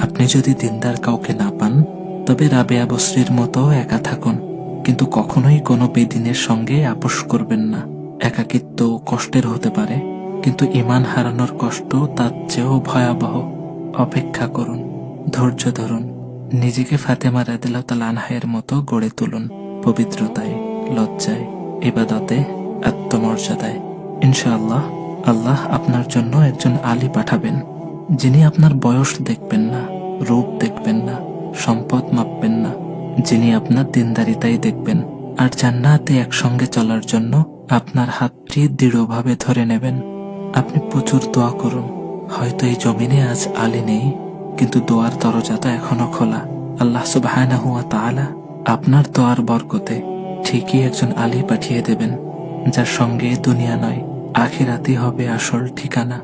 আপনি যদি দিনদার কাউকে না পান, তবে রাবেয়া বসরির মতো একা থাকুন, কিন্তু কখনোই কোনো বেদিনের সঙ্গে আপোষ করবেন না। একাকিত্ব কষ্টের হতে পারে, কিন্তু ঈমান হারানোর কষ্ট তার চেয়েও ভয়াবহ। অপেক্ষা করুন, ধৈর্য ধরুন, নিজেকে ফাতেমা রাদিয়াল্লাহু তাআলা আনহার মতো গড়ে তুলুন, পবিত্রতায়, লজ্জায়, ইবাদতে, আত্মমর্যাদায়। ইনশাআল্লাহ আল্লাহ আপনার জন্য একজন আলী পাঠাবেন, যিনি আপনার বয়স দেখবেন না, রূপ দেখবেন না, সম্পদ মাপবেন না, যিনি আপনার দিনদারিতাই দেখবেন, আর জান্নাতে একসঙ্গে চলার জন্য আপনার হাতটি দৃঢ়ভাবে ধরে নেবেন। আপনি প্রচুর দোয়া করুন। হয়তো এই জমিনে আজ আলী নেই, কিন্তু দোয়ার দরজা তো এখনো খোলা। আল্লাহ সুবহানাহু ওয়া তাআলা আপনার দোয়ার বরকতে ঠিকই একজন আলী পাঠিয়ে দেবেন, যার সঙ্গে দুনিয়া নয়, আখিরাতই হবে আসল ঠিকানা।